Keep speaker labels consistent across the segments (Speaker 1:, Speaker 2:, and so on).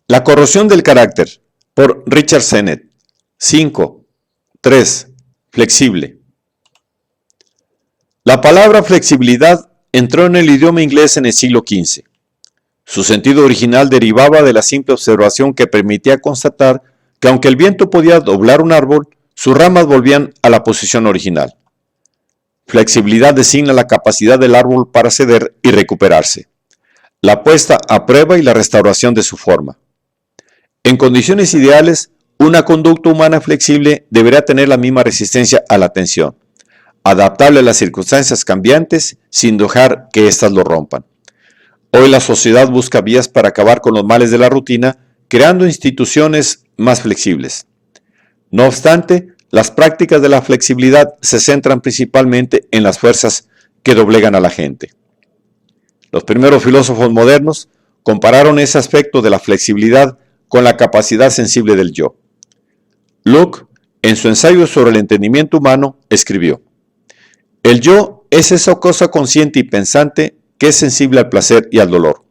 Speaker 1: La corrosión del carácter, por Richard Sennett. 5. 3. Flexible. La palabra flexibilidad entró en el idioma inglés en el siglo XV. Su sentido original derivaba de la simple observación que permitía constatar que aunque el viento podía doblar un árbol, sus ramas volvían a la posición original. Flexibilidad designa la capacidad del árbol para ceder y recuperarse, la puesta a prueba y la restauración de su forma. En condiciones ideales, una conducta humana flexible deberá tener la misma resistencia a la tensión, adaptable a las circunstancias cambiantes sin dejar que éstas lo rompan. Hoy la sociedad busca vías para acabar con los males de la rutina, creando instituciones más flexibles. No obstante, las prácticas de la flexibilidad se centran principalmente en las fuerzas que doblegan a la gente. Los primeros filósofos modernos compararon ese aspecto de la flexibilidad con la capacidad sensible del yo. Locke, en su ensayo sobre el entendimiento humano, escribió: el yo es esa cosa consciente y pensante que es sensible al placer y al dolor,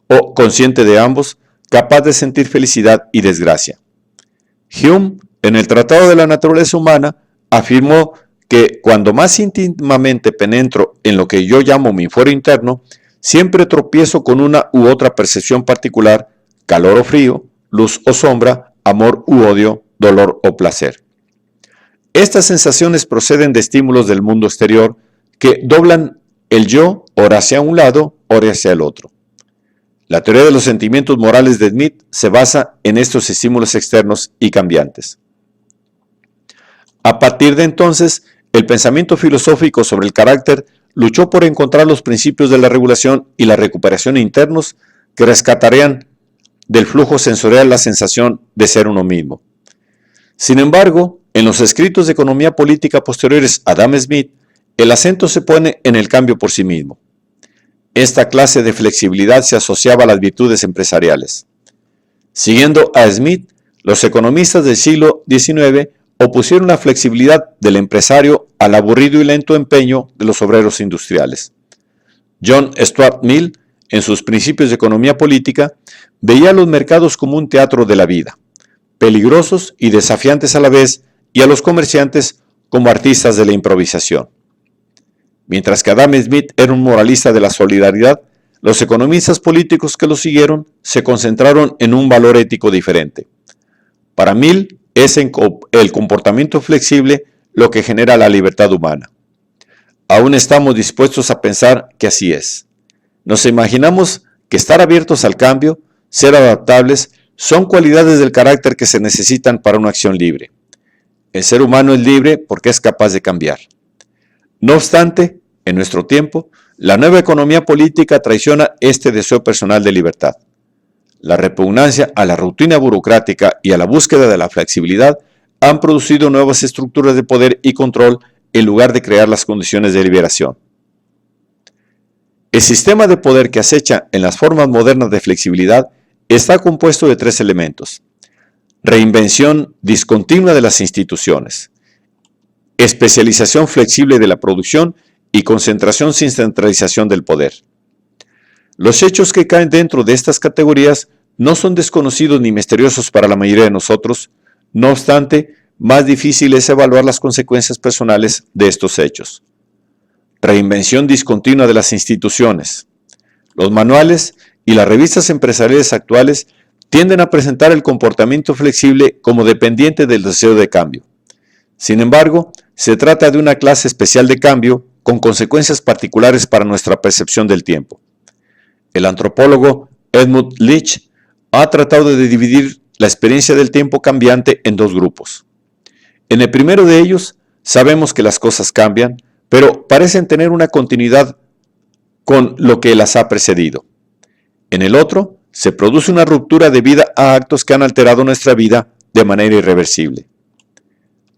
Speaker 1: o consciente de ambos, capaz de sentir felicidad y desgracia. Hume, en el Tratado de la Naturaleza Humana, afirmó que cuando más íntimamente penetro en lo que yo llamo mi fuero interno, siempre tropiezo con una u otra percepción particular, calor o frío, luz o sombra, amor u odio, dolor o placer. Estas sensaciones proceden de estímulos del mundo exterior que doblan el yo, ora hacia un lado, ora hacia el otro. La teoría de los sentimientos morales de Smith se basa en estos estímulos externos y cambiantes. A partir de entonces, el pensamiento filosófico sobre el carácter luchó por encontrar los principios de la regulación y la recuperación internos que rescatarían del flujo sensorial la sensación de ser uno mismo. Sin embargo, en los escritos de economía política posteriores a Adam Smith, el acento se pone en el cambio por sí mismo. Esta clase de flexibilidad se asociaba a las virtudes empresariales. Siguiendo a Smith, los economistas del siglo XIX opusieron la flexibilidad del empresario al aburrido y lento empeño de los obreros industriales. John Stuart Mill, en sus Principios de Economía Política, veía a los mercados como un teatro de la vida, peligrosos y desafiantes a la vez, y a los comerciantes como artistas de la improvisación. Mientras que Adam Smith era un moralista de la solidaridad, los economistas políticos que lo siguieron se concentraron en un valor ético diferente. Para Mill, es el comportamiento flexible lo que genera la libertad humana. Aún estamos dispuestos a pensar que así es. Nos imaginamos que estar abiertos al cambio, ser adaptables, son cualidades del carácter que se necesitan para una acción libre. El ser humano es libre porque es capaz de cambiar. No obstante, en nuestro tiempo, la nueva economía política traiciona este deseo personal de libertad. La repugnancia a la rutina burocrática y a la búsqueda de la flexibilidad han producido nuevas estructuras de poder y control en lugar de crear las condiciones de liberación. El sistema de poder que acecha en las formas modernas de flexibilidad está compuesto de tres elementos: reinvención discontinua de las instituciones, especialización flexible de la producción y concentración sin centralización del poder. Los hechos que caen dentro de estas categorías no son desconocidos ni misteriosos para la mayoría de nosotros. No obstante, más difícil es evaluar las consecuencias personales de estos hechos. Reinvención discontinua de las instituciones. Los manuales y las revistas empresariales actuales tienden a presentar el comportamiento flexible como dependiente del deseo de cambio. Sin embargo, se trata de una clase especial de cambio con consecuencias particulares para nuestra percepción del tiempo. El antropólogo Edmund Leach ha tratado de dividir la experiencia del tiempo cambiante en dos grupos. En el primero de ellos, sabemos que las cosas cambian, pero parecen tener una continuidad con lo que las ha precedido. En el otro, se produce una ruptura debida a actos que han alterado nuestra vida de manera irreversible.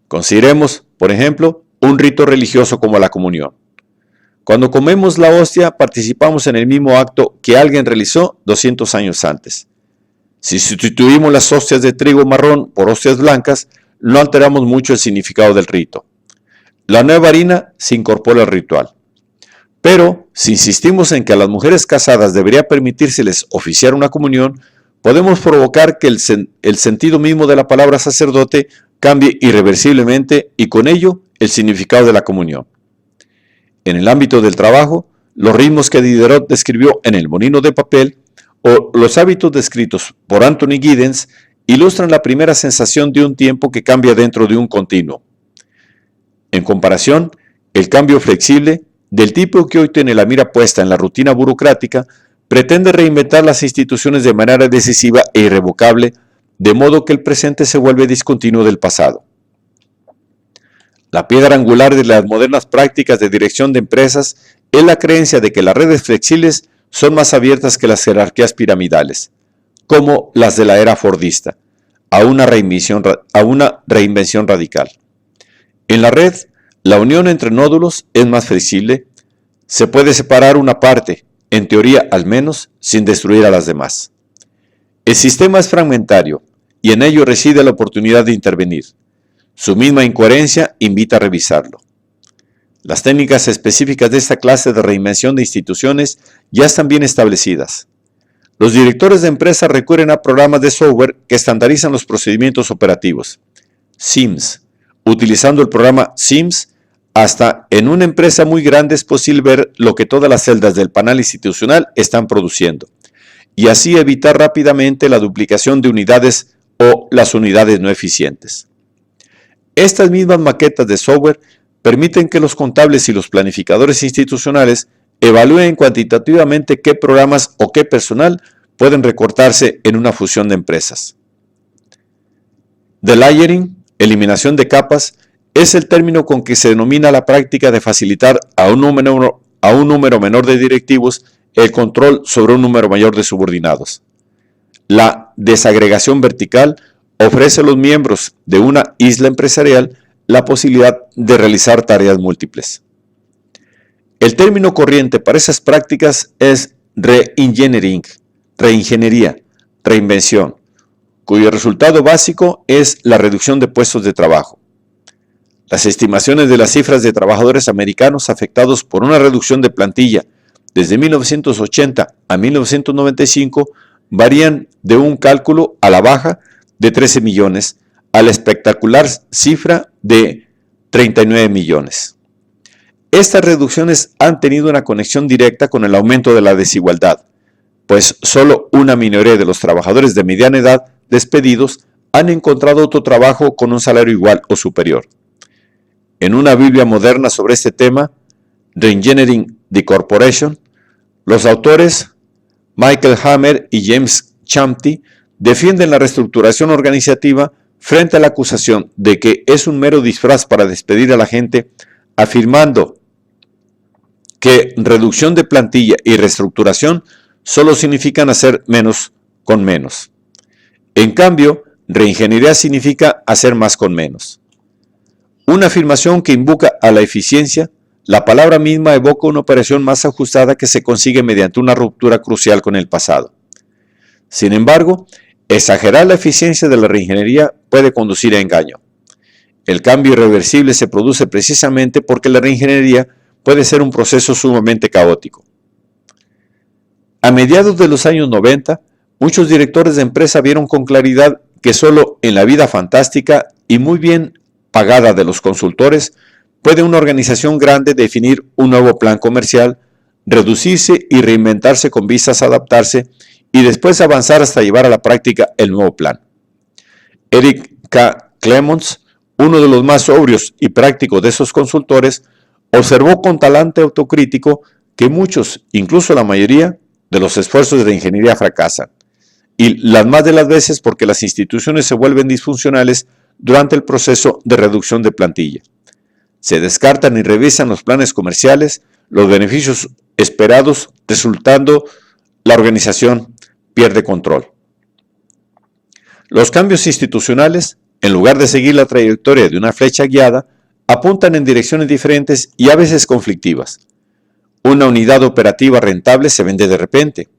Speaker 1: Consideremos, por ejemplo, un rito religioso como la comunión. Cuando comemos la hostia, participamos en el mismo acto que alguien realizó 200 años antes. Si sustituimos las hostias de trigo marrón por hostias blancas, no alteramos mucho el significado del rito. La nueva harina se incorpora al ritual. Pero, si insistimos en que a las mujeres casadas debería permitírseles oficiar una comunión, podemos provocar que el sentido mismo de la palabra sacerdote cambie irreversiblemente y con ello el significado de la comunión. En el ámbito del trabajo, los ritmos que Diderot describió en El molino de papel o los hábitos descritos por Anthony Giddens ilustran la primera sensación de un tiempo que cambia dentro de un continuo. En comparación, el cambio flexible, del tipo que hoy tiene la mira puesta en la rutina burocrática, pretende reinventar las instituciones de manera decisiva e irrevocable, de modo que el presente se vuelve discontinuo del pasado. La piedra angular de las modernas prácticas de dirección de empresas es la creencia de que las redes flexibles son más abiertas que las jerarquías piramidales, como las de la era fordista, a una reinvención radical. En la red, la unión entre nódulos es más flexible, se puede separar una parte, en teoría al menos, sin destruir a las demás. El sistema es fragmentario y en ello reside la oportunidad de intervenir. Su misma incoherencia invita a revisarlo. Las técnicas específicas de esta clase de reinvención de instituciones ya están bien establecidas. Los directores de empresas recurren a programas de software que estandarizan los procedimientos operativos, SIMS. Utilizando el programa SIMS, hasta en una empresa muy grande es posible ver lo que todas las celdas del panel institucional están produciendo, y así evitar rápidamente la duplicación de unidades o las unidades no eficientes. Estas mismas maquetas de software permiten que los contables y los planificadores institucionales evalúen cuantitativamente qué programas o qué personal pueden recortarse en una fusión de empresas. Delayering, eliminación de capas, es el término con que se denomina la práctica de facilitar a un número menor de directivos el control sobre un número mayor de subordinados. La desagregación vertical ofrece a los miembros de una isla empresarial la posibilidad de realizar tareas múltiples. El término corriente para esas prácticas es reengineering, reingeniería, reinvención, cuyo resultado básico es la reducción de puestos de trabajo. Las estimaciones de las cifras de trabajadores americanos afectados por una reducción de plantilla desde 1980 a 1995 varían de un cálculo a la baja de 13 millones a la espectacular cifra de 39 millones. Estas reducciones han tenido una conexión directa con el aumento de la desigualdad, pues solo una minoría de los trabajadores de mediana edad despedidos han encontrado otro trabajo con un salario igual o superior. En una Biblia moderna sobre este tema, Reengineering the Corporation, los autores Michael Hammer y James Champty defienden la reestructuración organizativa frente a la acusación de que es un mero disfraz para despedir a la gente, afirmando que reducción de plantilla y reestructuración solo significan hacer menos con menos. En cambio, reingeniería significa hacer más con menos. Una afirmación que invoca a la eficiencia, la palabra misma evoca una operación más ajustada que se consigue mediante una ruptura crucial con el pasado. Sin embargo, exagerar la eficiencia de la reingeniería puede conducir a engaño. El cambio irreversible se produce precisamente porque la reingeniería puede ser un proceso sumamente caótico. A mediados de los años 90, muchos directores de empresa vieron con claridad que solo en la vida fantástica y muy bien pagada de los consultores puede una organización grande definir un nuevo plan comercial, reducirse y reinventarse con vistas a adaptarse y después avanzar hasta llevar a la práctica el nuevo plan. Eric K. Clemons, uno de los más sobrios y prácticos de esos consultores, observó con talante autocrítico que muchos, incluso la mayoría, de los esfuerzos de ingeniería fracasan, y las más de las veces porque las instituciones se vuelven disfuncionales durante el proceso de reducción de plantilla. Se descartan y revisan los planes comerciales, los beneficios esperados, resultando la organización pierde control. Los cambios institucionales, en lugar de seguir la trayectoria de una flecha guiada, apuntan en direcciones diferentes y a veces conflictivas. Una unidad operativa rentable se vende de repente.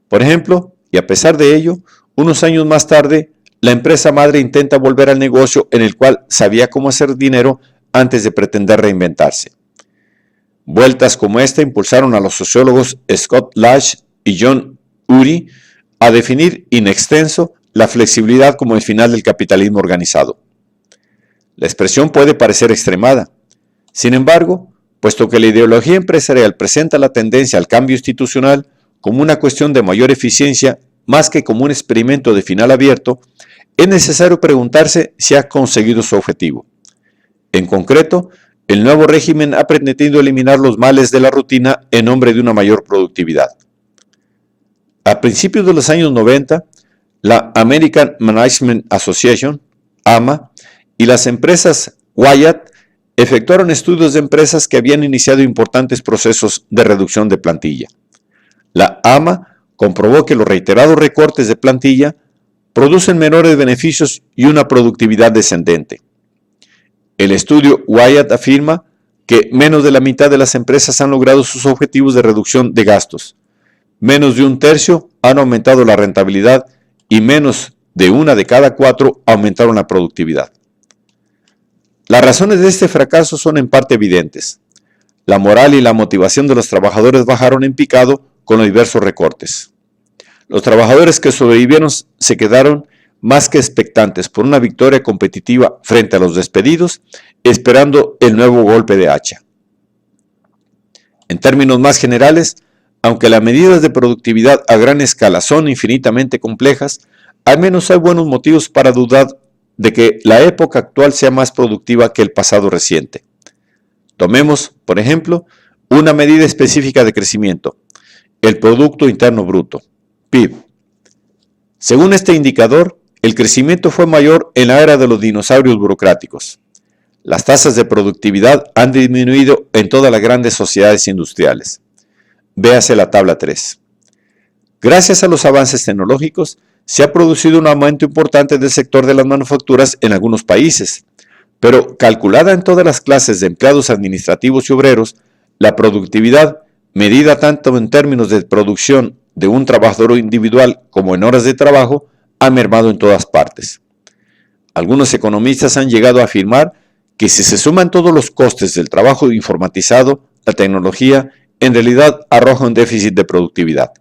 Speaker 1: Por ejemplo, y a pesar de ello, unos años más tarde, la empresa madre intenta volver al negocio en el cual sabía cómo hacer dinero antes de pretender reinventarse. Vueltas como esta impulsaron a los sociólogos Scott Lash y John Ury a definir in extenso la flexibilidad como el final del capitalismo organizado. La expresión puede parecer extremada. Sin embargo, puesto que la ideología empresarial presenta la tendencia al cambio institucional como una cuestión de mayor eficiencia más que como un experimento de final abierto, es necesario preguntarse si ha conseguido su objetivo. En concreto, el nuevo régimen ha pretendido eliminar los males de la rutina en nombre de una mayor productividad. A principios de los años 90, la American Management Association, AMA, y las empresas Wyatt efectuaron estudios de empresas que habían iniciado importantes procesos de reducción de plantilla. La AMA comprobó que los reiterados recortes de plantilla producen menores beneficios y una productividad descendente. El estudio Wyatt afirma que menos de la mitad de las empresas han logrado sus objetivos de reducción de gastos, menos de un tercio han aumentado la rentabilidad y menos de una de cada 4 aumentaron la productividad. Las razones de este fracaso son en parte evidentes. La moral y la motivación de los trabajadores bajaron en picado con los diversos recortes. Los trabajadores que sobrevivieron se quedaron más que expectantes por una victoria competitiva frente a los despedidos, esperando el nuevo golpe de hacha. En términos más generales, aunque las medidas de productividad a gran escala son infinitamente complejas, al menos hay buenos motivos para dudar de que la época actual sea más productiva que el pasado reciente. Tomemos, por ejemplo, una medida específica de crecimiento, el Producto Interno Bruto, PIB. Según este indicador, el crecimiento fue mayor en la era de los dinosaurios burocráticos. Las tasas de productividad han disminuido en todas las grandes sociedades industriales. Véase la tabla 3. Gracias a los avances tecnológicos, se ha producido un aumento importante del sector de las manufacturas en algunos países, pero calculada en todas las clases de empleados administrativos y obreros, la productividad, medida tanto en términos de producción de un trabajador individual como en horas de trabajo, ha mermado en todas partes. Algunos economistas han llegado a afirmar que si se suman todos los costes del trabajo informatizado, la tecnología en realidad arroja un déficit de productividad.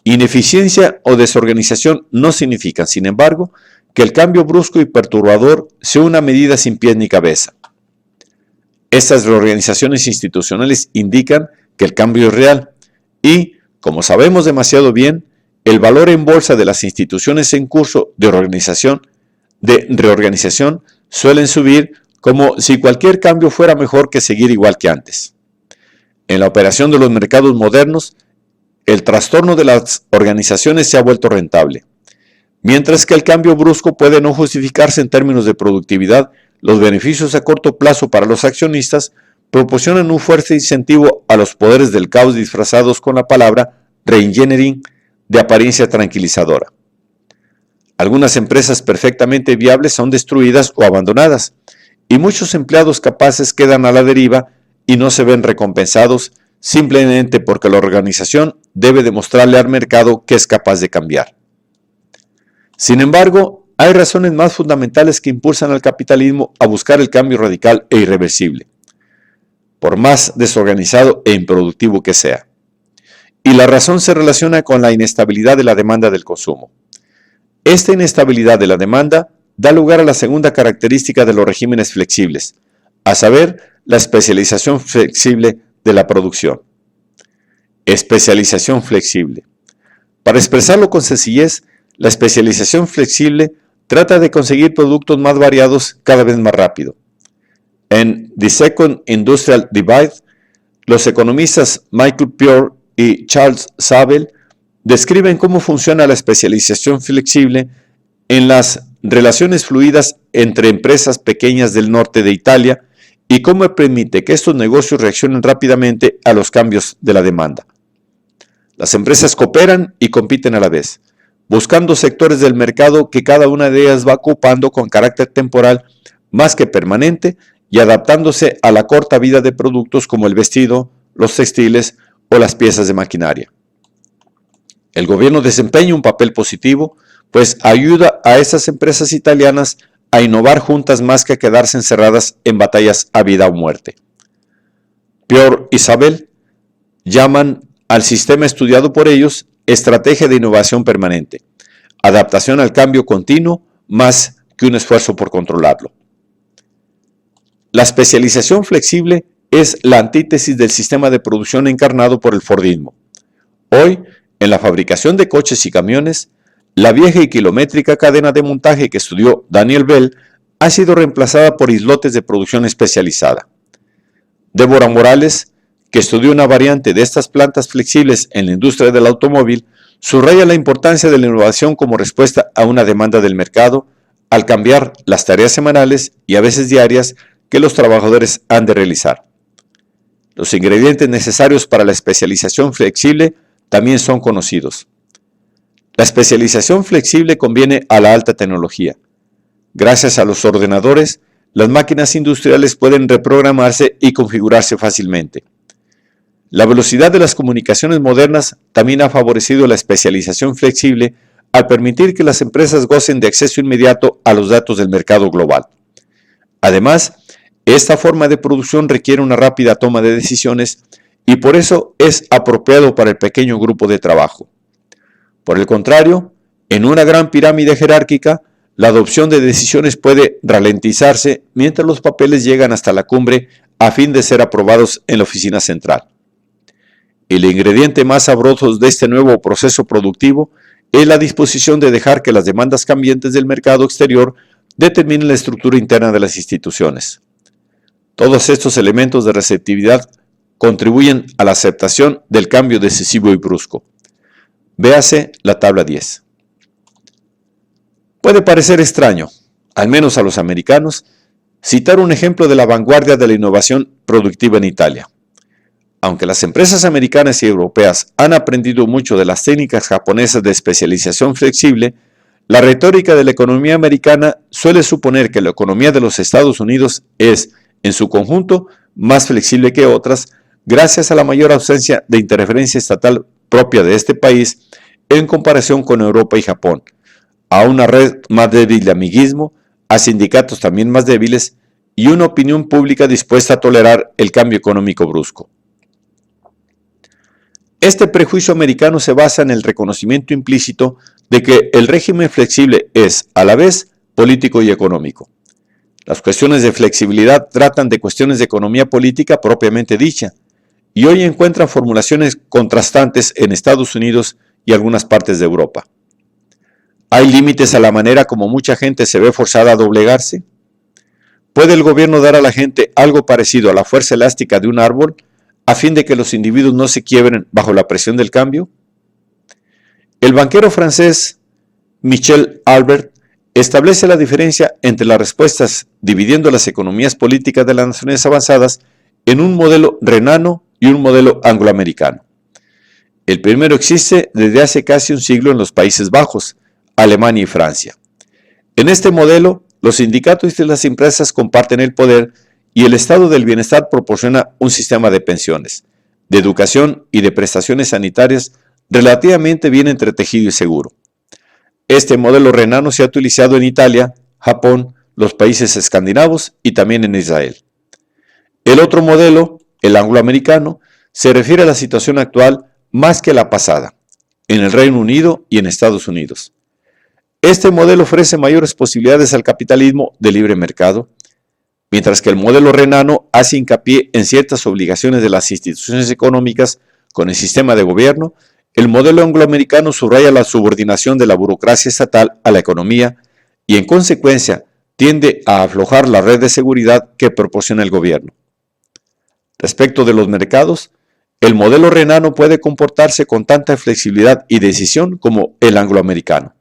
Speaker 1: Ineficiencia o desorganización no significan, sin embargo, que el cambio brusco y perturbador sea una medida sin pies ni cabeza. Estas reorganizaciones institucionales indican que el cambio es real y, como sabemos demasiado bien, el valor en bolsa de las instituciones en curso de reorganización suelen subir como si cualquier cambio fuera mejor que seguir igual que antes. En la operación de los mercados modernos, el trastorno de las organizaciones se ha vuelto rentable. Mientras que el cambio brusco puede no justificarse en términos de productividad, los beneficios a corto plazo para los accionistas proporcionan un fuerte incentivo a los poderes del caos disfrazados con la palabra reengineering de apariencia tranquilizadora. Algunas empresas perfectamente viables son destruidas o abandonadas, y muchos empleados capaces quedan a la deriva y no se ven recompensados simplemente porque la organización debe demostrarle al mercado que es capaz de cambiar. Sin embargo, hay razones más fundamentales que impulsan al capitalismo a buscar el cambio radical e irreversible, por más desorganizado e improductivo que sea. Y la razón se relaciona con la inestabilidad de la demanda del consumo. Esta inestabilidad de la demanda da lugar a la segunda característica de los regímenes flexibles, a saber, la especialización flexible de la producción. Especialización flexible. Para expresarlo con sencillez, la especialización flexible trata de conseguir productos más variados cada vez más rápido. En The Second Industrial Divide, los economistas Michael Pure y Charles Zabel describen cómo funciona la especialización flexible en las relaciones fluidas entre empresas pequeñas del norte de Italia y cómo permite que estos negocios reaccionen rápidamente a los cambios de la demanda. Las empresas cooperan y compiten a la vez, buscando sectores del mercado que cada una de ellas va ocupando con carácter temporal más que permanente y adaptándose a la corta vida de productos como el vestido, los textiles o las piezas de maquinaria. El gobierno desempeña un papel positivo, pues ayuda a estas empresas italianas a innovar juntas más que a quedarse encerradas en batallas a vida o muerte. Pure y Zabel llaman al sistema estudiado por ellos estrategia de innovación permanente, adaptación al cambio continuo más que un esfuerzo por controlarlo. La especialización flexible es la antítesis del sistema de producción encarnado por el Fordismo. Hoy, en la fabricación de coches y camiones, la vieja y kilométrica cadena de montaje que estudió Daniel Bell ha sido reemplazada por islotes de producción especializada. Débora Morales, que estudió una variante de estas plantas flexibles en la industria del automóvil, subraya la importancia de la innovación como respuesta a una demanda del mercado al cambiar las tareas semanales y a veces diarias que los trabajadores han de realizar. Los ingredientes necesarios para la especialización flexible también son conocidos. La especialización flexible conviene a la alta tecnología. Gracias a los ordenadores, las máquinas industriales pueden reprogramarse y configurarse fácilmente. La velocidad de las comunicaciones modernas también ha favorecido la especialización flexible al permitir que las empresas gocen de acceso inmediato a los datos del mercado global. Además, esta forma de producción requiere una rápida toma de decisiones y por eso es apropiado para el pequeño grupo de trabajo. Por el contrario, en una gran pirámide jerárquica, la adopción de decisiones puede ralentizarse mientras los papeles llegan hasta la cumbre a fin de ser aprobados en la oficina central. El ingrediente más sabroso de este nuevo proceso productivo es la disposición de dejar que las demandas cambiantes del mercado exterior determinen la estructura interna de las instituciones. Todos estos elementos de receptividad contribuyen a la aceptación del cambio decisivo y brusco. Véase la tabla 10. Puede parecer extraño, al menos a los americanos, citar un ejemplo de la vanguardia de la innovación productiva en Italia. Aunque las empresas americanas y europeas han aprendido mucho de las técnicas japonesas de especialización flexible, la retórica de la economía americana suele suponer que la economía de los Estados Unidos es, en su conjunto, más flexible que otras, gracias a la mayor ausencia de interferencia estatal propia de este país en comparación con Europa y Japón, a una red más débil de amiguismo, a sindicatos también más débiles y una opinión pública dispuesta a tolerar el cambio económico brusco. Este prejuicio americano se basa en el reconocimiento implícito de que el régimen flexible es, a la vez, político y económico. Las cuestiones de flexibilidad tratan de cuestiones de economía política propiamente dicha, y hoy encuentran formulaciones contrastantes en Estados Unidos y algunas partes de Europa. ¿Hay límites a la manera como mucha gente se ve forzada a doblegarse? ¿Puede el gobierno dar a la gente algo parecido a la fuerza elástica de un árbol a fin de que los individuos no se quiebren bajo la presión del cambio? El banquero francés Michel Albert establece la diferencia entre las respuestas dividiendo las economías políticas de las naciones avanzadas en un modelo renano y un modelo angloamericano. El primero existe desde hace casi un siglo en los Países Bajos, Alemania y Francia. En este modelo, los sindicatos y las empresas comparten el poder y el estado del bienestar proporciona un sistema de pensiones, de educación y de prestaciones sanitarias relativamente bien entretejido y seguro. Este modelo renano se ha utilizado en Italia, Japón, los países escandinavos y también en Israel. El otro modelo, el angloamericano, se refiere a la situación actual más que a la pasada, en el Reino Unido y en Estados Unidos. Este modelo ofrece mayores posibilidades al capitalismo de libre mercado, mientras que el modelo renano hace hincapié en ciertas obligaciones de las instituciones económicas con el sistema de gobierno. El modelo angloamericano subraya la subordinación de la burocracia estatal a la economía y, en consecuencia, tiende a aflojar la red de seguridad que proporciona el gobierno. Respecto de los mercados, el modelo renano puede comportarse con tanta flexibilidad y decisión como el angloamericano.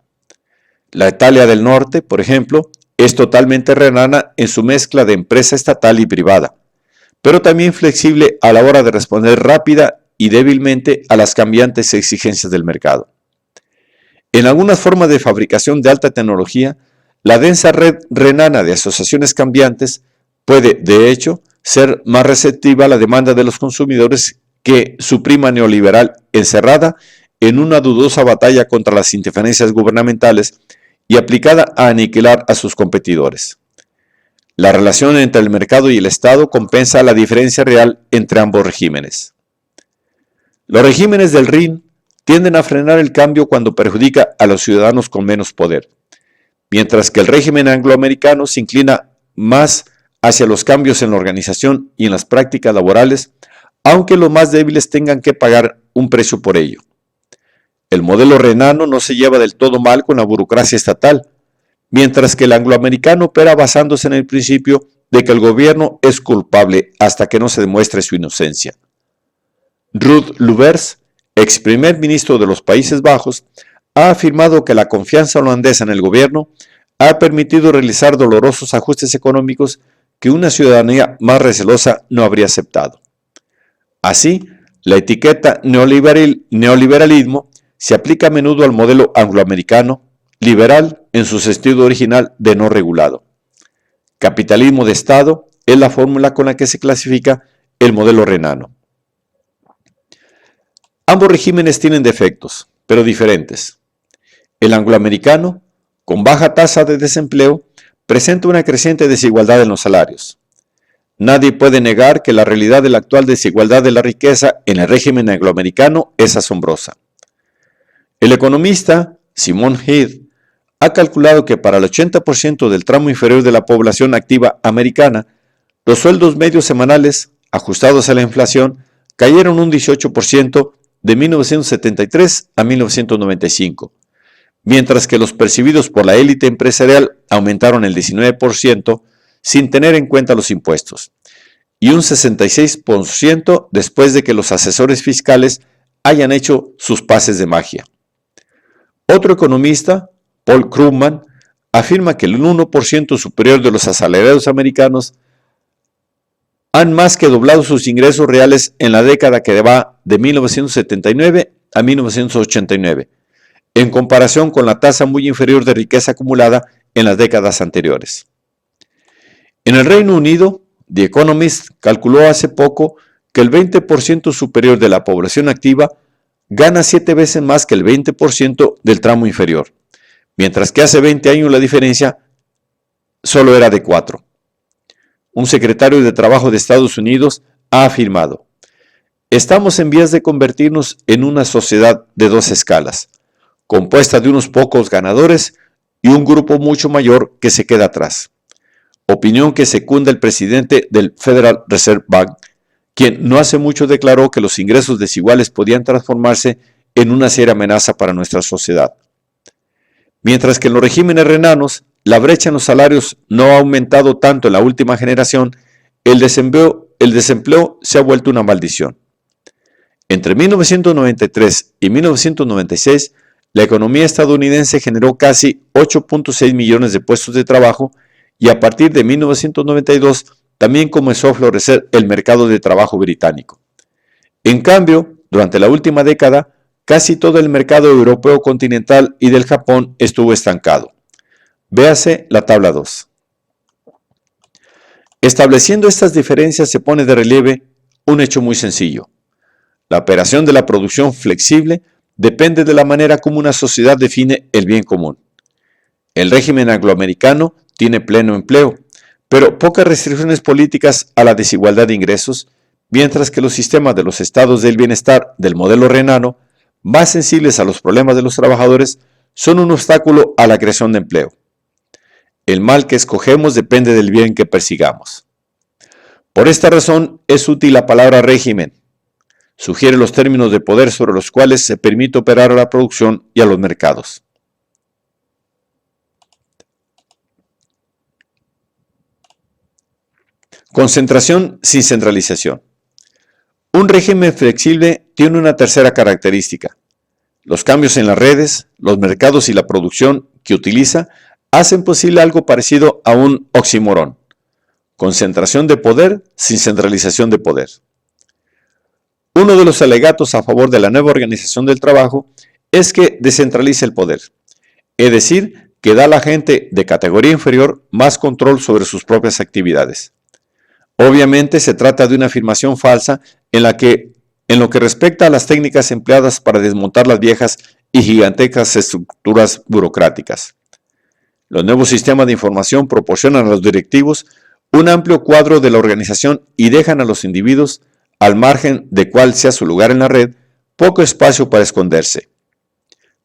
Speaker 1: La Italia del Norte, por ejemplo, es totalmente renana en su mezcla de empresa estatal y privada, pero también flexible a la hora de responder rápida y débilmente a las cambiantes exigencias del mercado. En algunas formas de fabricación de alta tecnología, la densa red renana de asociaciones cambiantes puede, de hecho, ser más receptiva a la demanda de los consumidores que su prima neoliberal encerrada en una dudosa batalla contra las interferencias gubernamentales y aplicada a aniquilar a sus competidores. La relación entre el mercado y el Estado compensa la diferencia real entre ambos regímenes. Los regímenes del Rin tienden a frenar el cambio cuando perjudica a los ciudadanos con menos poder, mientras que el régimen angloamericano se inclina más hacia los cambios en la organización y en las prácticas laborales, aunque los más débiles tengan que pagar un precio por ello. El modelo renano no se lleva del todo mal con la burocracia estatal, mientras que el angloamericano opera basándose en el principio de que el gobierno es culpable hasta que no se demuestre su inocencia. Ruud Lubbers, ex primer ministro de los Países Bajos, ha afirmado que la confianza holandesa en el gobierno ha permitido realizar dolorosos ajustes económicos que una ciudadanía más recelosa no habría aceptado. Así, la etiqueta neoliberalismo se aplica a menudo al modelo angloamericano, liberal en su sentido original de no regulado. Capitalismo de Estado es la fórmula con la que se clasifica el modelo renano. Ambos regímenes tienen defectos, pero diferentes. El angloamericano, con baja tasa de desempleo, presenta una creciente desigualdad en los salarios. Nadie puede negar que la realidad de la actual desigualdad de la riqueza en el régimen angloamericano es asombrosa. El economista Simon Heath ha calculado que para el 80% del tramo inferior de la población activa americana, los sueldos medios semanales, ajustados a la inflación, cayeron un 18% de 1973 a 1995, mientras que los percibidos por la élite empresarial aumentaron el 19% sin tener en cuenta los impuestos, y un 66% después de que los asesores fiscales hayan hecho sus pases de magia. Otro economista, Paul Krugman, afirma que el 1% superior de los asalariados americanos han más que doblado sus ingresos reales en la década que va de 1979 a 1989, en comparación con la tasa muy inferior de riqueza acumulada en las décadas anteriores. En el Reino Unido, The Economist calculó hace poco que el 20% superior de la población activa gana 7 veces más que el 20% del tramo inferior, mientras que hace 20 años la diferencia solo era de 4. Un secretario de Trabajo de Estados Unidos ha afirmado: estamos en vías de convertirnos en una sociedad de dos escalas, compuesta de unos pocos ganadores y un grupo mucho mayor que se queda atrás. Opinión que secunda el presidente del Federal Reserve Bank, quien no hace mucho declaró que los ingresos desiguales podían transformarse en una seria amenaza para nuestra sociedad. Mientras que en los regímenes renanos, la brecha en los salarios no ha aumentado tanto en la última generación, el desempleo se ha vuelto una maldición. Entre 1993 y 1996, la economía estadounidense generó casi 8.6 millones de puestos de trabajo y a partir de 1992 también comenzó a florecer el mercado de trabajo británico. En cambio, durante la última década, casi todo el mercado europeo continental y del Japón estuvo estancado. Véase la tabla 2. Estableciendo estas diferencias se pone de relieve un hecho muy sencillo. La operación de la producción flexible depende de la manera como una sociedad define el bien común. El régimen angloamericano tiene pleno empleo, pero pocas restricciones políticas a la desigualdad de ingresos, mientras que los sistemas de los estados del bienestar del modelo renano, más sensibles a los problemas de los trabajadores, son un obstáculo a la creación de empleo. El mal que escogemos depende del bien que persigamos. Por esta razón es útil la palabra régimen. Sugiere los términos de poder sobre los cuales se permite operar a la producción y a los mercados. Concentración sin centralización. Un régimen flexible tiene una tercera característica. Los cambios en las redes, los mercados y la producción que utiliza hacen posible algo parecido a un oxímoron: concentración de poder sin centralización de poder. Uno de los alegatos a favor de la nueva organización del trabajo es que descentraliza el poder, es decir, que da a la gente de categoría inferior más control sobre sus propias actividades. Obviamente se trata de una afirmación falsa en lo que respecta a las técnicas empleadas para desmontar las viejas y gigantescas estructuras burocráticas. Los nuevos sistemas de información proporcionan a los directivos un amplio cuadro de la organización y dejan a los individuos, al margen de cuál sea su lugar en la red, poco espacio para esconderse.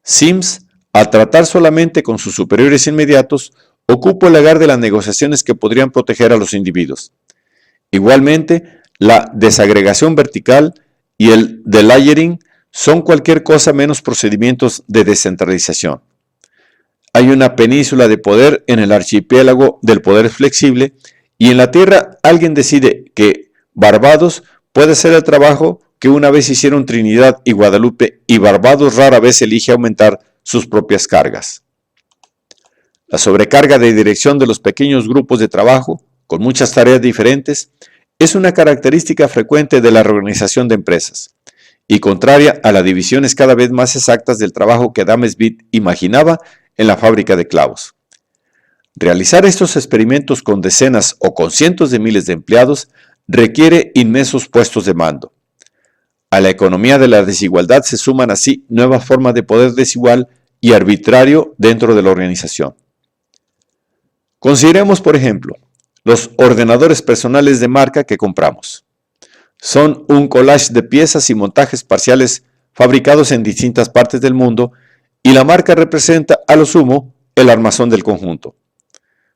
Speaker 1: Sims, al tratar solamente con sus superiores inmediatos, ocupa el lugar de las negociaciones que podrían proteger a los individuos. Igualmente, la desagregación vertical y el delayering son cualquier cosa menos procedimientos de descentralización. Hay una península de poder en el archipiélago del poder flexible y en la Tierra alguien decide que Barbados puede hacer el trabajo que una vez hicieron Trinidad y Guadalupe, y Barbados rara vez elige aumentar sus propias cargas. La sobrecarga de dirección de los pequeños grupos de trabajo, con muchas tareas diferentes, es una característica frecuente de la reorganización de empresas, y contraria a las divisiones cada vez más exactas del trabajo que Adam Smith imaginaba en la fábrica de clavos. Realizar estos experimentos con decenas o con cientos de miles de empleados requiere inmensos puestos de mando. A la economía de la desigualdad se suman así nuevas formas de poder desigual y arbitrario dentro de la organización. Consideremos, por ejemplo, los ordenadores personales de marca que compramos. Son un collage de piezas y montajes parciales fabricados en distintas partes del mundo, y la marca representa, a lo sumo, el armazón del conjunto.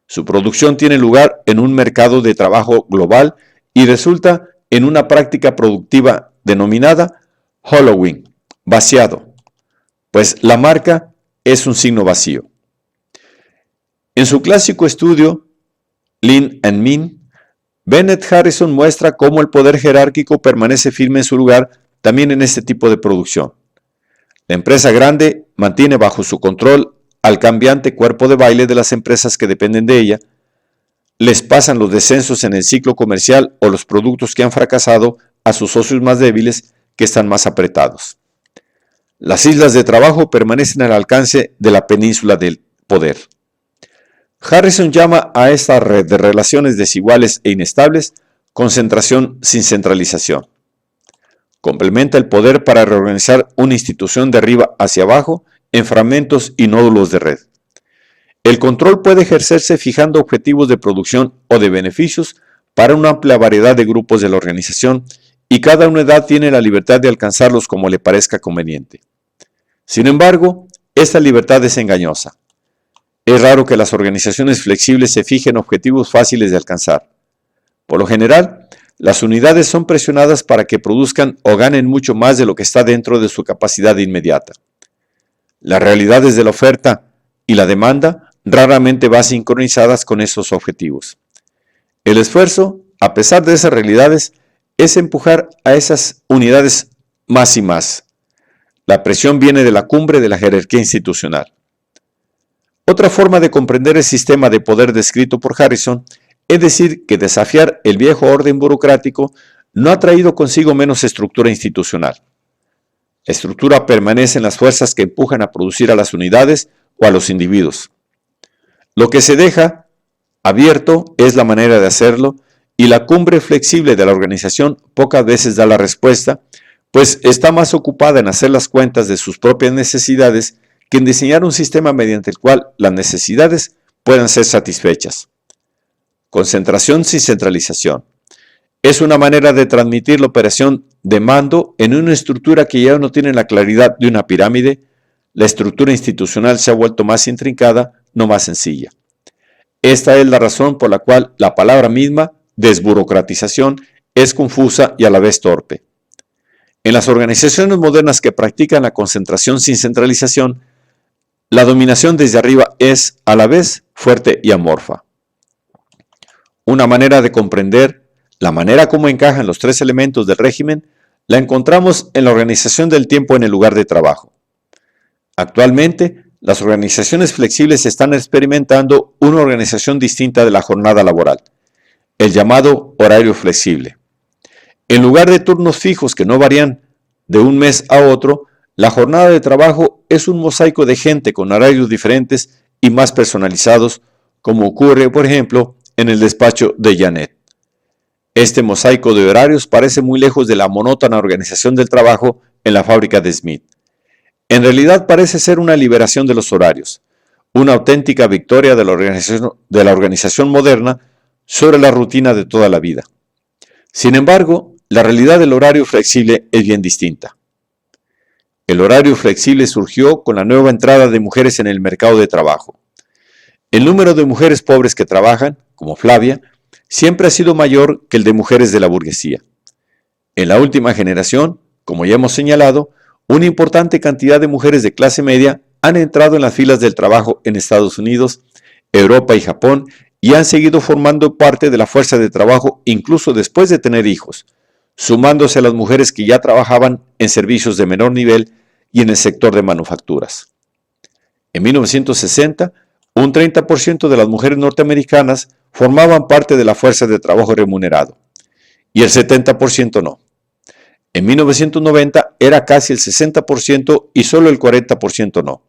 Speaker 1: Su producción tiene lugar en un mercado de trabajo global y resulta en una práctica productiva denominada hollowing, vaciado, pues la marca es un signo vacío. En su clásico estudio, Lean and Mean, Bennett Harrison muestra cómo el poder jerárquico permanece firme en su lugar también en este tipo de producción. La empresa grande mantiene bajo su control al cambiante cuerpo de baile de las empresas que dependen de ella, les pasan los descensos en el ciclo comercial o los productos que han fracasado a sus socios más débiles que están más apretados. Las islas de trabajo permanecen al alcance de la península del poder. Harrison llama a esta red de relaciones desiguales e inestables concentración sin centralización. Complementa el poder para reorganizar una institución de arriba hacia abajo en fragmentos y nódulos de red. El control puede ejercerse fijando objetivos de producción o de beneficios para una amplia variedad de grupos de la organización, y cada unidad tiene la libertad de alcanzarlos como le parezca conveniente. Sin embargo, esta libertad es engañosa. Es raro que las organizaciones flexibles se fijen objetivos fáciles de alcanzar. Por lo general, las unidades son presionadas para que produzcan o ganen mucho más de lo que está dentro de su capacidad inmediata. Las realidades de la oferta y la demanda raramente van sincronizadas con esos objetivos. El esfuerzo, a pesar de esas realidades, es empujar a esas unidades más y más. La presión viene de la cumbre de la jerarquía institucional. Otra forma de comprender el sistema de poder descrito por Harrison es decir que desafiar el viejo orden burocrático no ha traído consigo menos estructura institucional. La estructura permanece en las fuerzas que empujan a producir a las unidades o a los individuos. Lo que se deja abierto es la manera de hacerlo, y la cumbre flexible de la organización pocas veces da la respuesta, pues está más ocupada en hacer las cuentas de sus propias necesidades que en diseñar un sistema mediante el cual las necesidades puedan ser satisfechas. Concentración sin centralización. Es una manera de transmitir la operación de mando en una estructura que ya no tiene la claridad de una pirámide. La estructura institucional se ha vuelto más intrincada, no más sencilla. Esta es la razón por la cual la palabra misma, desburocratización, es confusa y a la vez torpe. En las organizaciones modernas que practican la concentración sin centralización, la dominación desde arriba es, a la vez, fuerte y amorfa. Una manera de comprender la manera como encajan los tres elementos del régimen la encontramos en la organización del tiempo en el lugar de trabajo. Actualmente, las organizaciones flexibles están experimentando una organización distinta de la jornada laboral, el llamado horario flexible. En lugar de turnos fijos que no varían de un mes a otro, la jornada de trabajo es un mosaico de gente con horarios diferentes y más personalizados, como ocurre, por ejemplo, en el despacho de Janet. Este mosaico de horarios parece muy lejos de la monótona organización del trabajo en la fábrica de Smith. En realidad parece ser una liberación de los horarios, una auténtica victoria de la organización moderna sobre la rutina de toda la vida. Sin embargo, la realidad del horario flexible es bien distinta. El horario flexible surgió con la nueva entrada de mujeres en el mercado de trabajo. El número de mujeres pobres que trabajan, como Flavia, siempre ha sido mayor que el de mujeres de la burguesía. En la última generación, como ya hemos señalado, una importante cantidad de mujeres de clase media han entrado en las filas del trabajo en Estados Unidos, Europa y Japón y han seguido formando parte de la fuerza de trabajo incluso después de tener hijos, sumándose a las mujeres que ya trabajaban en servicios de menor nivel y en el sector de manufacturas. En 1960, un 30% de las mujeres norteamericanas formaban parte de la fuerza de trabajo remunerado, y el 70% no. En 1990 era casi el 60% y solo el 40% no.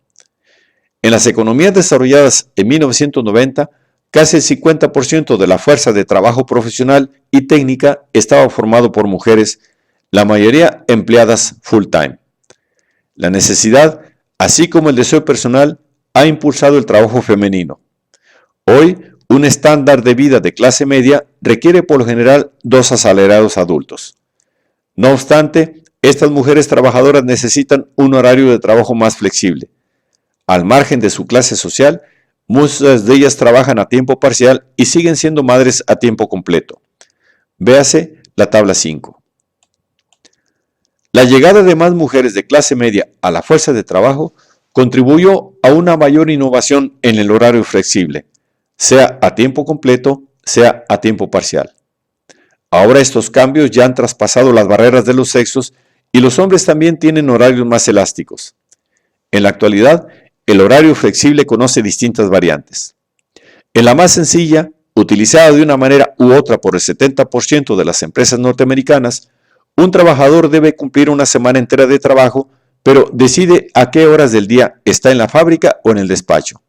Speaker 1: En las economías desarrolladas en 1990, casi el 50% de la fuerza de trabajo profesional y técnica estaba formado por mujeres, la mayoría empleadas full-time. La necesidad, así como el deseo personal, ha impulsado el trabajo femenino. Hoy, un estándar de vida de clase media requiere por lo general 2 asalariados adultos. No obstante, estas mujeres trabajadoras necesitan un horario de trabajo más flexible. Al margen de su clase social, muchas de ellas trabajan a tiempo parcial y siguen siendo madres a tiempo completo. Véase la tabla 5. La llegada de más mujeres de clase media a la fuerza de trabajo contribuyó a una mayor innovación en el horario flexible, sea a tiempo completo, sea a tiempo parcial. Ahora estos cambios ya han traspasado las barreras de los sexos y los hombres también tienen horarios más elásticos. En la actualidad, el horario flexible conoce distintas variantes. En la más sencilla, utilizada de una manera u otra por el 70% de las empresas norteamericanas, un trabajador debe cumplir una semana entera de trabajo, pero decide a qué horas del día está en la fábrica o en el despacho.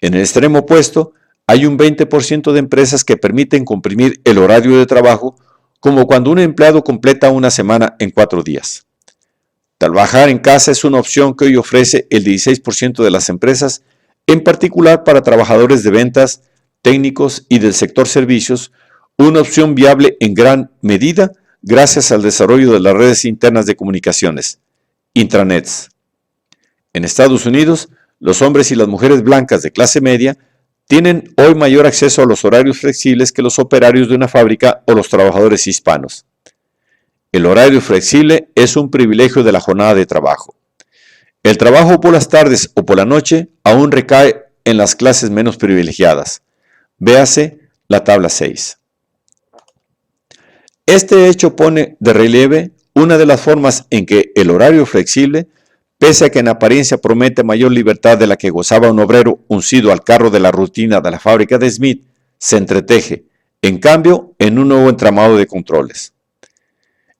Speaker 1: En el extremo opuesto, hay un 20% de empresas que permiten comprimir el horario de trabajo, como cuando un empleado completa una semana en 4 días. Trabajar en casa es una opción que hoy ofrece el 16% de las empresas, en particular para trabajadores de ventas, técnicos y del sector servicios, una opción viable en gran medida gracias al desarrollo de las redes internas de comunicaciones, intranets. En Estados Unidos, los hombres y las mujeres blancas de clase media tienen hoy mayor acceso a los horarios flexibles que los operarios de una fábrica o los trabajadores hispanos. El horario flexible es un privilegio de la jornada de trabajo. El trabajo por las tardes o por la noche aún recae en las clases menos privilegiadas. Véase la tabla 6. Este hecho pone de relieve una de las formas en que el horario flexible, pese a que en apariencia promete mayor libertad de la que gozaba un obrero uncido al carro de la rutina de la fábrica de Smith, se entreteje, en cambio, en un nuevo entramado de controles.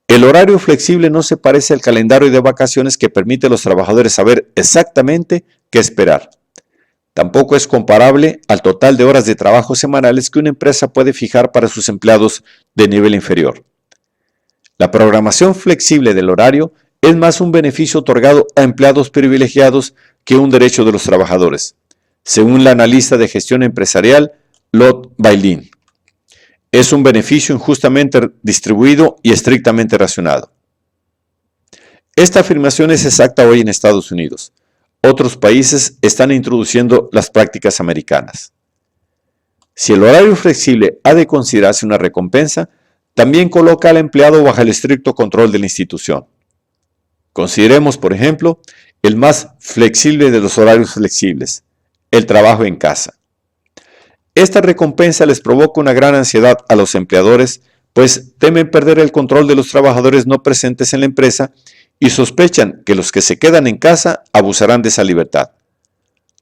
Speaker 1: El horario flexible no se parece al calendario de vacaciones que permite a los trabajadores saber exactamente qué esperar. Tampoco es comparable al total de horas de trabajo semanales que una empresa puede fijar para sus empleados de nivel inferior. La programación flexible del horario es más un beneficio otorgado a empleados privilegiados que un derecho de los trabajadores, según la analista de gestión empresarial Lot Bailin. Es un beneficio injustamente distribuido y estrictamente racionado. Esta afirmación es exacta hoy en Estados Unidos. Otros países están introduciendo las prácticas americanas. Si el horario flexible ha de considerarse una recompensa, también coloca al empleado bajo el estricto control de la institución. Consideremos, por ejemplo, el más flexible de los horarios flexibles, el trabajo en casa. Esta recompensa les provoca una gran ansiedad a los empleadores, pues temen perder el control de los trabajadores no presentes en la empresa y sospechan que los que se quedan en casa abusarán de esa libertad.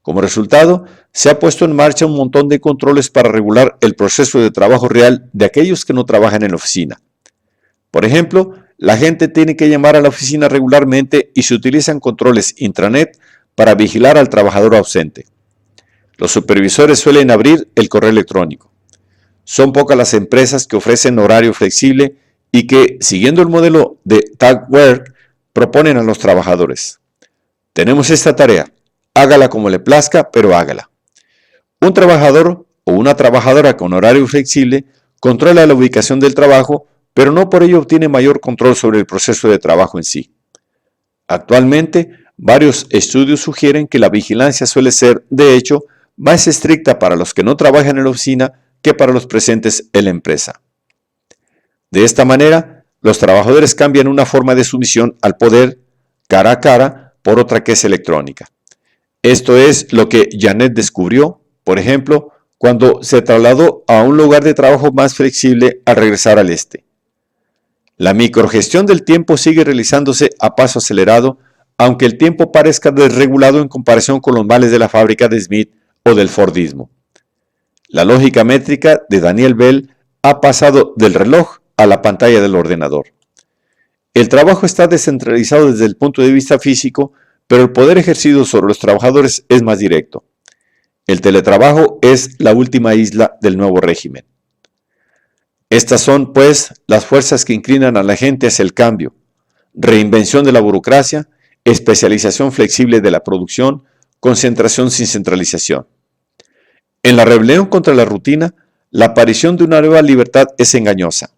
Speaker 1: Como resultado, se ha puesto en marcha un montón de controles para regular el proceso de trabajo real de aquellos que no trabajan en la oficina. Por ejemplo, la gente tiene que llamar a la oficina regularmente y se utilizan controles intranet para vigilar al trabajador ausente. Los supervisores suelen abrir el correo electrónico. Son pocas las empresas que ofrecen horario flexible y que, siguiendo el modelo de Tag Work, proponen a los trabajadores: tenemos esta tarea, hágala como le plazca, pero hágala. Un trabajador o una trabajadora con horario flexible controla la ubicación del trabajo, pero no por ello obtiene mayor control sobre el proceso de trabajo en sí. Actualmente, varios estudios sugieren que la vigilancia suele ser, de hecho, más estricta para los que no trabajan en la oficina que para los presentes en la empresa. De esta manera, los trabajadores cambian una forma de sumisión al poder cara a cara por otra que es electrónica. Esto es lo que Janet descubrió, por ejemplo, cuando se trasladó a un lugar de trabajo más flexible al regresar al este. La microgestión del tiempo sigue realizándose a paso acelerado, aunque el tiempo parezca desregulado en comparación con los males de la fábrica de Smith o del Fordismo. La lógica métrica de Daniel Bell ha pasado del reloj a la pantalla del ordenador. El trabajo está descentralizado desde el punto de vista físico, pero el poder ejercido sobre los trabajadores es más directo. El teletrabajo es la última isla del nuevo régimen. Estas son, pues, las fuerzas que inclinan a la gente hacia el cambio: reinvención de la burocracia, especialización flexible de la producción, concentración sin centralización. En la rebelión contra la rutina, la aparición de una nueva libertad es engañosa.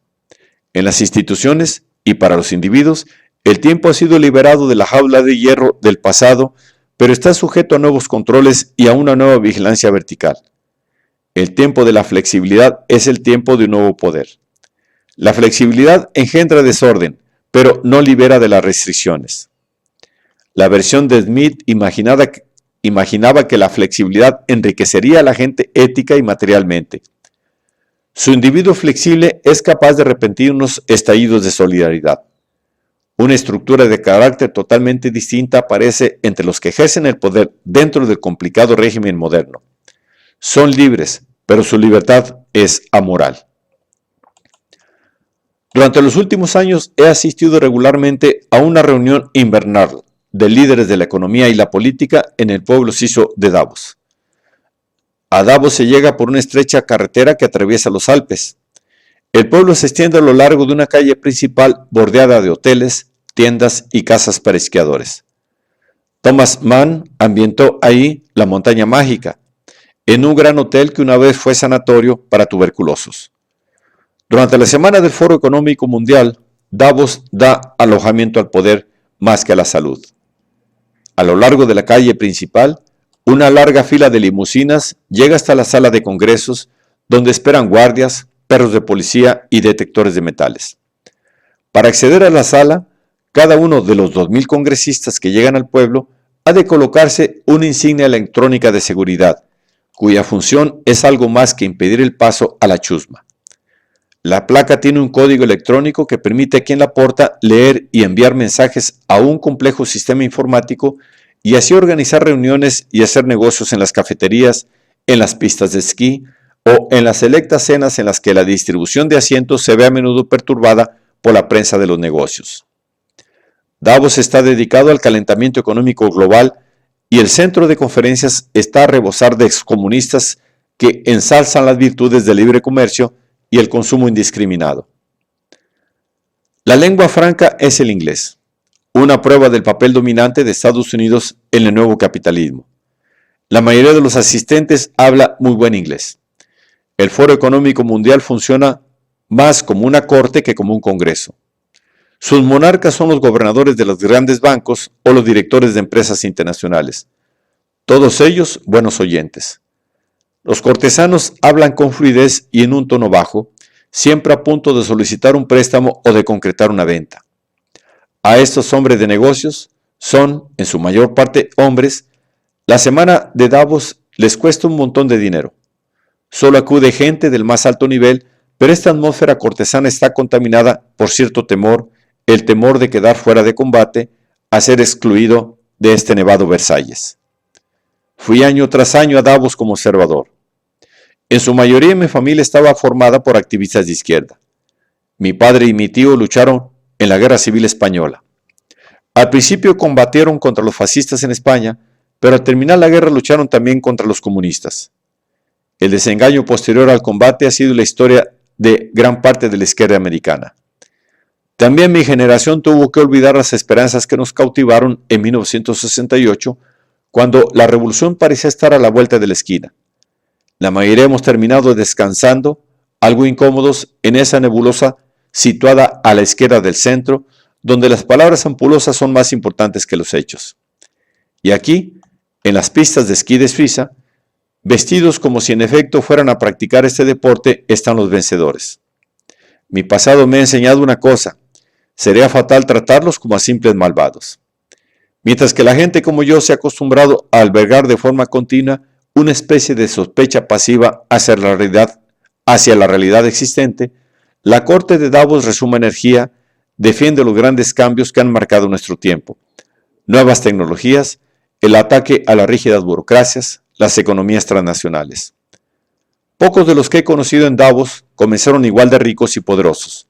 Speaker 1: En las instituciones y para los individuos, el tiempo ha sido liberado de la jaula de hierro del pasado, pero está sujeto a nuevos controles y a una nueva vigilancia vertical. El tiempo de la flexibilidad es el tiempo de un nuevo poder. La flexibilidad engendra desorden, pero no libera de las restricciones. La versión de Smith imaginaba que la flexibilidad enriquecería a la gente ética y materialmente. Su individuo flexible es capaz de repentinos estallidos de solidaridad. Una estructura de carácter totalmente distinta aparece entre los que ejercen el poder dentro del complicado régimen moderno. Son libres, pero su libertad es amoral. Durante los últimos años he asistido regularmente a una reunión invernal de líderes de la economía y la política en el pueblo suizo de Davos. A Davos se llega por una estrecha carretera que atraviesa los Alpes. El pueblo se extiende a lo largo de una calle principal bordeada de hoteles, tiendas y casas para esquiadores. Thomas Mann ambientó ahí la montaña mágica, en un gran hotel que una vez fue sanatorio para tuberculosos. Durante la semana del Foro Económico Mundial, Davos da alojamiento al poder más que a la salud. A lo largo de la calle principal, una larga fila de limusinas llega hasta la sala de congresos, donde esperan guardias, perros de policía y detectores de metales. Para acceder a la sala, cada uno de los 2.000 congresistas que llegan al pueblo ha de colocarse una insignia electrónica de seguridad, cuya función es algo más que impedir el paso a la chusma. La placa tiene un código electrónico que permite a quien la porta leer y enviar mensajes a un complejo sistema informático y así organizar reuniones y hacer negocios en las cafeterías, en las pistas de esquí o en las selectas cenas en las que la distribución de asientos se ve a menudo perturbada por la prensa de los negocios. Davos está dedicado al calentamiento económico global y el centro de conferencias está a rebosar de excomunistas que ensalzan las virtudes del libre comercio y el consumo indiscriminado. La lengua franca es el inglés, una prueba del papel dominante de Estados Unidos en el nuevo capitalismo. La mayoría de los asistentes habla muy buen inglés. El Foro Económico Mundial funciona más como una corte que como un congreso. Sus monarcas son los gobernadores de los grandes bancos o los directores de empresas internacionales. Todos ellos buenos oyentes. Los cortesanos hablan con fluidez y en un tono bajo, siempre a punto de solicitar un préstamo o de concretar una venta. A estos hombres de negocios, son, en su mayor parte, hombres, la semana de Davos les cuesta un montón de dinero. Solo acude gente del más alto nivel, pero esta atmósfera cortesana está contaminada por cierto temor, el temor de quedar fuera de combate, a ser excluido de este nevado Versalles. Fui año tras año a Davos como observador. En su mayoría mi familia estaba formada por activistas de izquierda. Mi padre y mi tío lucharon en la Guerra Civil Española. Al principio combatieron contra los fascistas en España, pero al terminar la guerra lucharon también contra los comunistas. El desengaño posterior al combate ha sido la historia de gran parte de la izquierda americana. También mi generación tuvo que olvidar las esperanzas que nos cautivaron en 1968, cuando la revolución parecía estar a la vuelta de la esquina. La mayoría hemos terminado descansando, algo incómodos, en esa nebulosa situada a la izquierda del centro, donde las palabras ampulosas son más importantes que los hechos. Y aquí, en las pistas de esquí de Suiza, vestidos como si en efecto fueran a practicar este deporte, están los vencedores. Mi pasado me ha enseñado una cosa: sería fatal tratarlos como a simples malvados. Mientras que la gente como yo se ha acostumbrado a albergar de forma continua una especie de sospecha pasiva hacia la realidad existente, la corte de Davos resuma energía, defiende los grandes cambios que han marcado nuestro tiempo: nuevas tecnologías, el ataque a las rígidas burocracias, las economías transnacionales. Pocos de los que he conocido en Davos comenzaron igual de ricos y poderosos.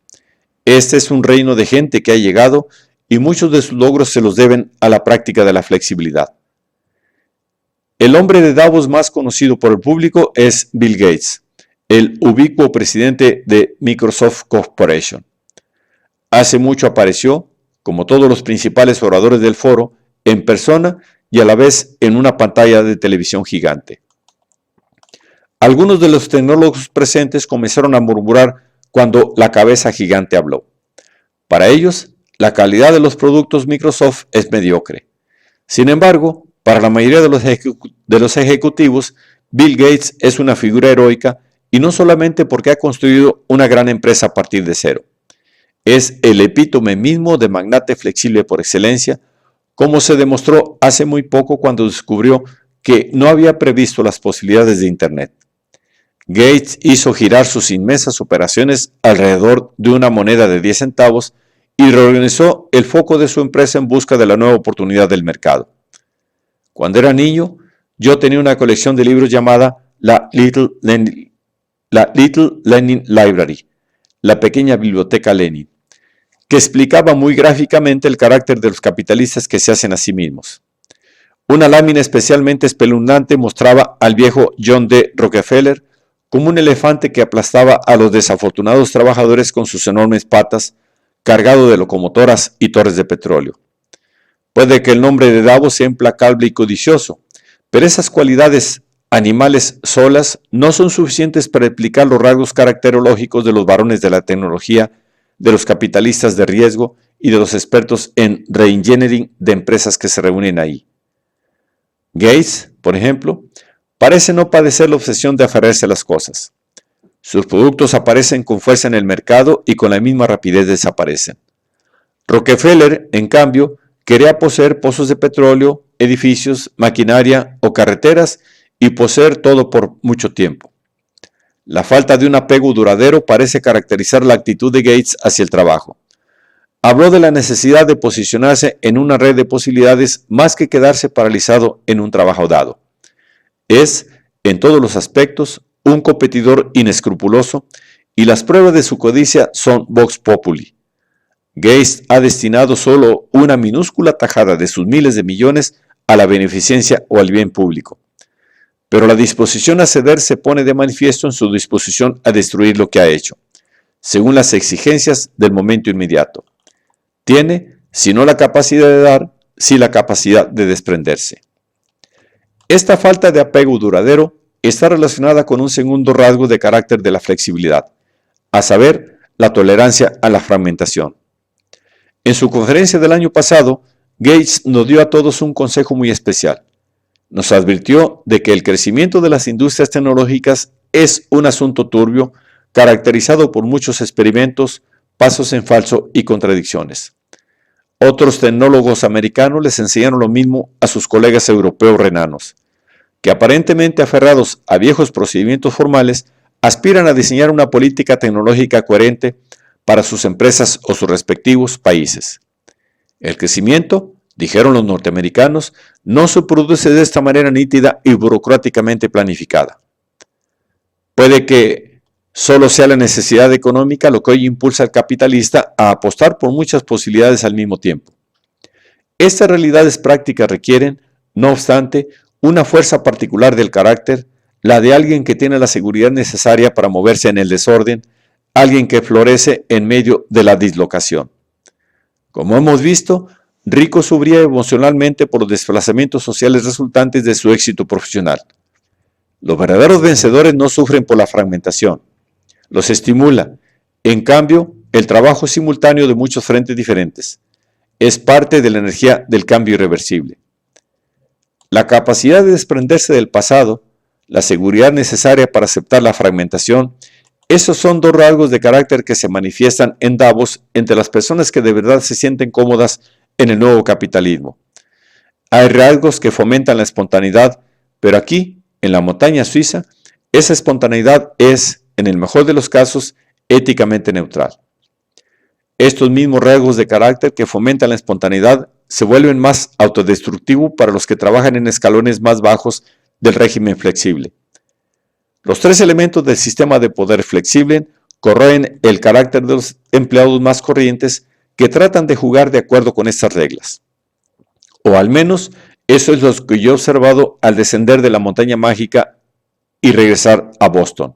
Speaker 1: Este es un reino de gente que ha llegado y muchos de sus logros se los deben a la práctica de la flexibilidad. El hombre de Davos más conocido por el público es Bill Gates, el ubicuo presidente de Microsoft Corporation. Hace mucho apareció, como todos los principales oradores del foro, en persona y a la vez en una pantalla de televisión gigante. Algunos de los tecnólogos presentes comenzaron a murmurar cuando la cabeza gigante habló. Para ellos, la calidad de los productos Microsoft es mediocre. Sin embargo, para la mayoría de los ejecutivos, Bill Gates es una figura heroica, y no solamente porque ha construido una gran empresa a partir de cero. Es el epítome mismo de magnate flexible por excelencia, como se demostró hace muy poco cuando descubrió que no había previsto las posibilidades de Internet. Gates hizo girar sus inmensas operaciones alrededor de una moneda de 10 centavos y reorganizó el foco de su empresa en busca de la nueva oportunidad del mercado. Cuando era niño, yo tenía una colección de libros llamada la Little Lenin Library, la pequeña biblioteca Lenin, que explicaba muy gráficamente el carácter de los capitalistas que se hacen a sí mismos. Una lámina especialmente espeluznante mostraba al viejo John D. Rockefeller como un elefante que aplastaba a los desafortunados trabajadores con sus enormes patas, cargado de locomotoras y torres de petróleo. Puede que el nombre de Davos sea implacable y codicioso, pero esas cualidades animales solas no son suficientes para explicar los rasgos caracterológicos de los varones de la tecnología, de los capitalistas de riesgo y de los expertos en reengineering de empresas que se reúnen ahí. Gates, por ejemplo, parece no padecer la obsesión de aferrarse a las cosas. Sus productos aparecen con fuerza en el mercado y con la misma rapidez desaparecen. Rockefeller, en cambio, quería poseer pozos de petróleo, edificios, maquinaria o carreteras y poseer todo por mucho tiempo. La falta de un apego duradero parece caracterizar la actitud de Gates hacia el trabajo. Habló de la necesidad de posicionarse en una red de posibilidades más que quedarse paralizado en un trabajo dado. Es, en todos los aspectos, un competidor inescrupuloso y las pruebas de su codicia son vox populi. Gates ha destinado solo una minúscula tajada de sus miles de millones a la beneficencia o al bien público. Pero la disposición a ceder se pone de manifiesto en su disposición a destruir lo que ha hecho, según las exigencias del momento inmediato. Tiene, si no la capacidad de dar, sí la capacidad de desprenderse. Esta falta de apego duradero está relacionada con un segundo rasgo de carácter de la flexibilidad, a saber, la tolerancia a la fragmentación. En su conferencia del año pasado, Gates nos dio a todos un consejo muy especial. Nos advirtió de que el crecimiento de las industrias tecnológicas es un asunto turbio, caracterizado por muchos experimentos, pasos en falso y contradicciones. Otros tecnólogos americanos les enseñaron lo mismo a sus colegas europeos renanos, que aparentemente aferrados a viejos procedimientos formales, aspiran a diseñar una política tecnológica coherente para sus empresas o sus respectivos países. El crecimiento, dijeron los norteamericanos, no se produce de esta manera nítida y burocráticamente planificada. Puede que solo sea la necesidad económica lo que hoy impulsa al capitalista a apostar por muchas posibilidades al mismo tiempo. Estas realidades prácticas requieren, no obstante, una fuerza particular del carácter, la de alguien que tiene la seguridad necesaria para moverse en el desorden, alguien que florece en medio de la dislocación. Como hemos visto, Rico sufría emocionalmente por los desplazamientos sociales resultantes de su éxito profesional. Los verdaderos vencedores no sufren por la fragmentación, los estimula. En cambio, el trabajo es simultáneo de muchos frentes diferentes. es parte de la energía del cambio irreversible. La capacidad de desprenderse del pasado, la seguridad necesaria para aceptar la fragmentación, esos son dos rasgos de carácter que se manifiestan en Davos entre las personas que de verdad se sienten cómodas en el nuevo capitalismo. Hay rasgos que fomentan la espontaneidad, pero aquí, en la montaña suiza, esa espontaneidad es, en el mejor de los casos, éticamente neutral. Estos mismos rasgos de carácter que fomentan la espontaneidad se vuelven más autodestructivos para los que trabajan en escalones más bajos del régimen flexible. Los tres elementos del sistema de poder flexible corroen el carácter de los empleados más corrientes que tratan de jugar de acuerdo con estas reglas. O al menos eso es lo que yo he observado al descender de la montaña mágica y regresar a Boston.